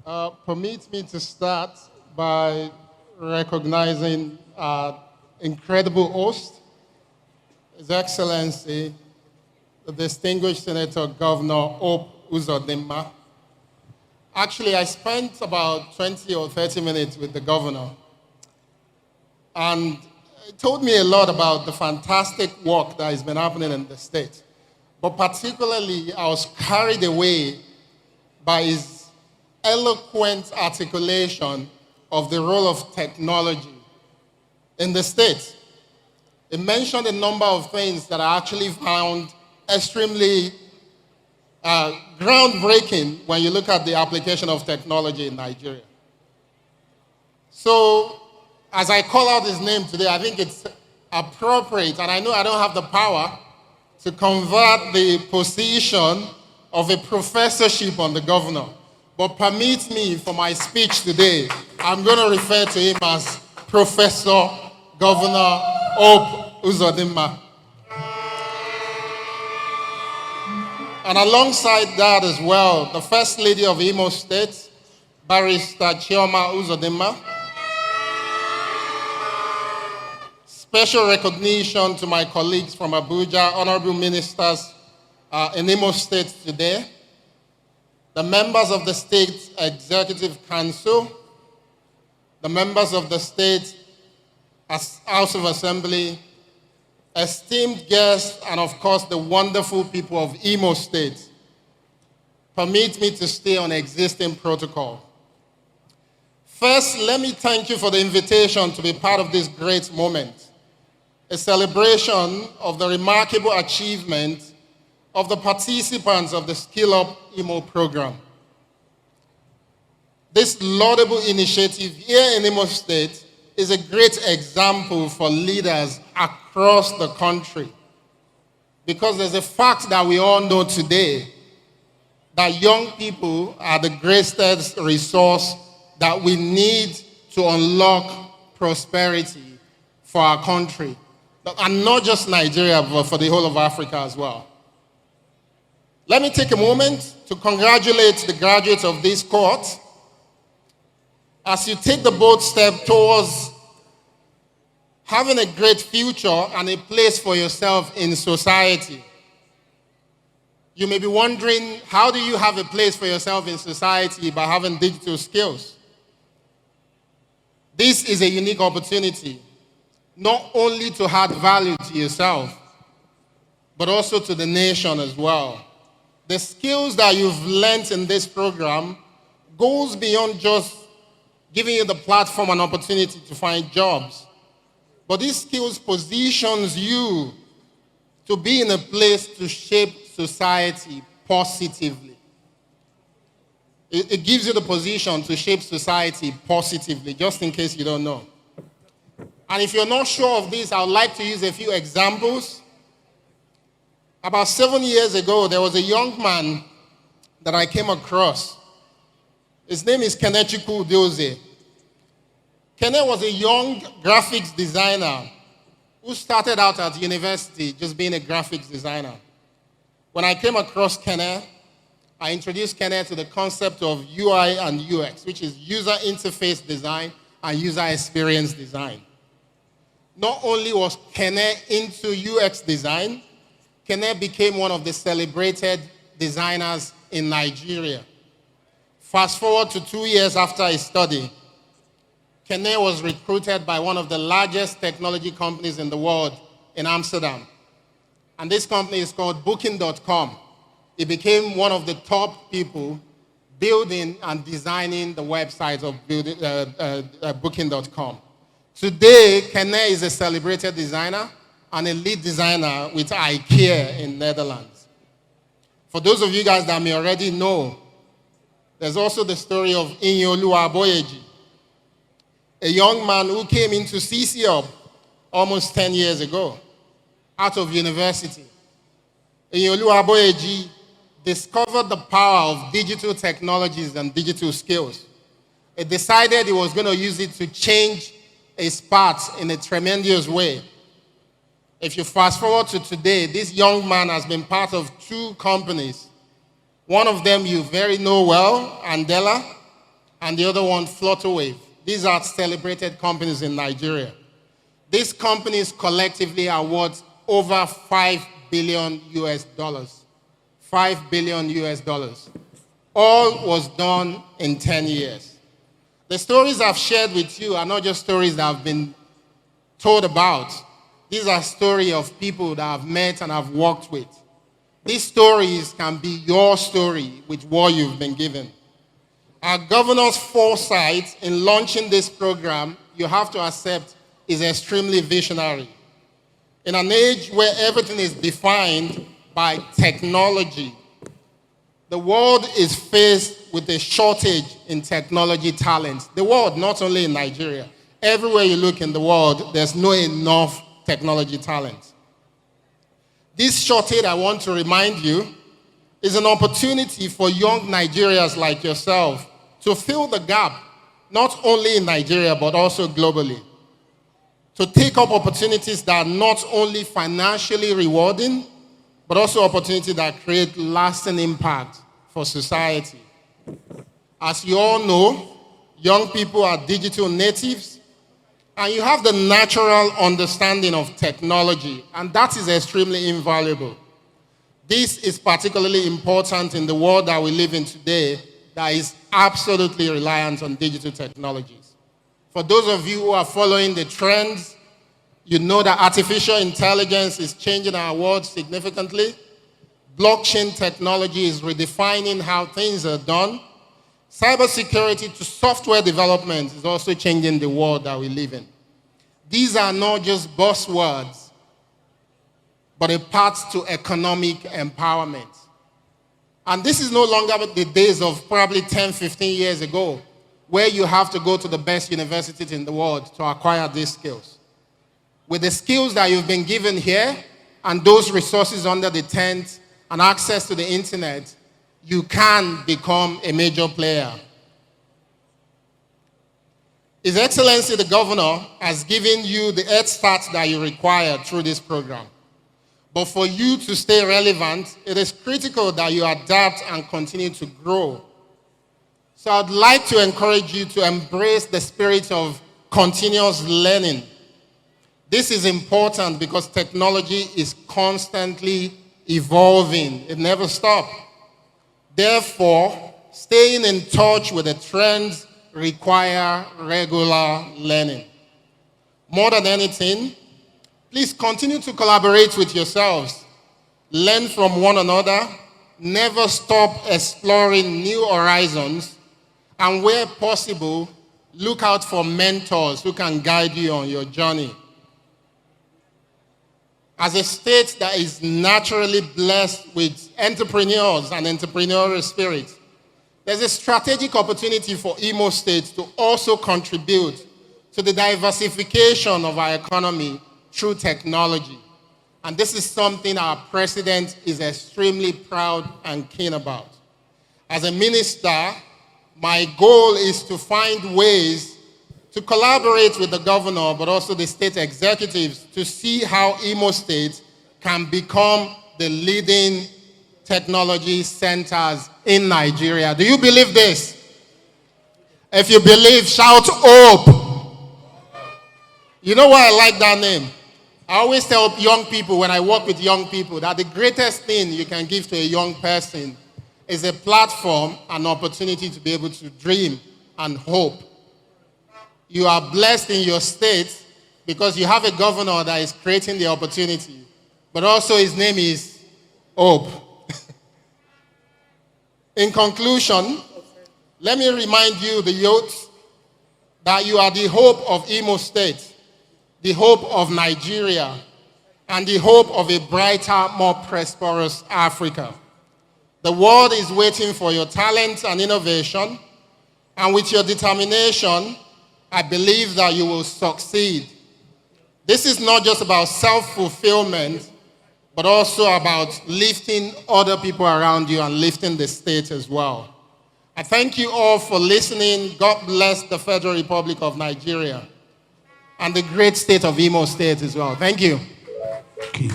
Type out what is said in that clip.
Permit me to start by recognizing our incredible host, His Excellency, the distinguished Senator Governor Hope Uzodinma. Actually, I spent about 20 or 30 minutes with the governor, and he told me a lot about the fantastic work that has been happening in the state. But particularly, I was carried away by his eloquent articulation of the role of technology in the state. He mentioned a number of things that I actually found extremely groundbreaking when you look at the application of technology in Nigeria. So, as I call out his name today, I think it's appropriate, and I know I don't have the power to convert the position of a professorship on the governor. But permit me, for my speech today, I'm going to refer to him as Professor Governor Hope Uzodinma. And alongside that as well, the First Lady of Imo State, Barrister Chioma Uzodinma. Special recognition to my colleagues from Abuja, honorable ministers in Imo State today, the members of the State Executive Council, the members of the State House of Assembly, esteemed guests, and of course the wonderful people of Imo State. Permit me to stay on existing protocol. First, let me thank you for the invitation to be part of this great moment, a celebration of the remarkable achievement of the participants of the Skill Up Imo program. This laudable initiative here in Imo State is a great example for leaders across the country, because there's a fact that we all know today, that young people are the greatest resource that we need to unlock prosperity for our country. And not just Nigeria, but for the whole of Africa as well. Let me take a moment to congratulate the graduates of this court as you take the bold step towards having a great future and a place for yourself in society. You may be wondering, how do you have a place for yourself in society by having digital skills? This is a unique opportunity, not only to add value to yourself, but also to the nation as well. The skills that you've learned in this program goes beyond just giving you the platform and opportunity to find jobs. But these skills positions you to be in a place to shape society positively. It gives you the position to shape society positively, just in case you don't know. And if you're not sure of this, I would like to use a few examples. About 7 years ago, there was a young man that I came across. His name is Kenechukwu Udozie. Kene was a young graphics designer who started out at university just being a graphics designer. When I came across Kene, I introduced Kene to the concept of UI and UX, which is user interface design and user experience design. Not only was Kene into UX design, Kene became one of the celebrated designers in Nigeria. Fast forward to 2 years after his study, Kene was recruited by one of the largest technology companies in the world in Amsterdam. And this company is called Booking.com. He became one of the top people building and designing the website of Booking.com. Today, Kene is a celebrated designer and a lead designer with IKEA in Netherlands. For those of you guys that may already know, there's also the story of Inyolu Aboyeji, a young man who came into CCUP almost 10 years ago, out of university. Inyolu Aboyeji discovered the power of digital technologies and digital skills. He decided he was going to use it to change his path in a tremendous way. If you fast forward to today, this young man has been part of 2 companies. One of them you very know well, Andela, and the other one, Flutterwave. These are celebrated companies in Nigeria. These companies collectively are worth over $5 billion US. $5 billion US. All was done in 10 years. The stories I've shared with you are not just stories that have been told about. These are stories of people that I've met and I've worked with. These stories can be your story with what you've been given. Our governor's foresight in launching this program, you have to accept, is extremely visionary. In an age where everything is defined by technology, the world is faced with a shortage in technology talent. The world, not only in Nigeria. Everywhere you look in the world, there's not enough technology talent. This shortage, I want to remind you, is an opportunity for young Nigerians like yourself to fill the gap, not only in Nigeria, but also globally. To take up opportunities that are not only financially rewarding, but also opportunities that create lasting impact for society. As you all know, young people are digital natives, and you have the natural understanding of technology, and that is extremely invaluable. This is particularly important in the world that we live in today that is absolutely reliant on digital technologies. For those of you who are following the trends, you know that artificial intelligence is changing our world significantly. Blockchain technology is redefining how things are done. Cybersecurity to software development is also changing the world that we live in. These are not just buzzwords, but a path to economic empowerment. And this is no longer the days of probably 10, 15 years ago, where you have to go to the best universities in the world to acquire these skills. With the skills that you've been given here, and those resources under the tent, and access to the internet, you can become a major player. His Excellency the Governor has given you the head start that you require through this program. But for you to stay relevant, it is critical that you adapt and continue to grow. So I'd like to encourage you to embrace the spirit of continuous learning. This is important because technology is constantly evolving. It never stops. Therefore, staying in touch with the trends require regular learning. More than anything, please continue to collaborate with yourselves. Learn from one another. Never stop exploring new horizons. And where possible, look out for mentors who can guide you on your journey. As a state that is naturally blessed with entrepreneurs and entrepreneurial spirit, there's a strategic opportunity for Imo State to also contribute to the diversification of our economy through technology. And this is something our president is extremely proud and keen about. As a minister, my goal is to find ways to collaborate with the governor, but also the state executives, to see how Imo State can become the leading technology centers in Nigeria. Do you believe this? If you believe, shout hope. You know why I like that name? I always tell young people when I work with young people that the greatest thing you can give to a young person is a platform, an opportunity to be able to dream and hope. You are blessed in your state because you have a governor that is creating the opportunity, but also his name is Hope. In conclusion, let me remind you, the youth, that you are the hope of Imo State, the hope of Nigeria, and the hope of a brighter, more prosperous Africa. The world is waiting for your talent and innovation, and with your determination, I believe that you will succeed. This is not just about self-fulfillment, but also about lifting other people around you and lifting the state as well. I thank you all for listening. God bless the Federal Republic of Nigeria and the great state of Imo State as well. Thank you. Okay.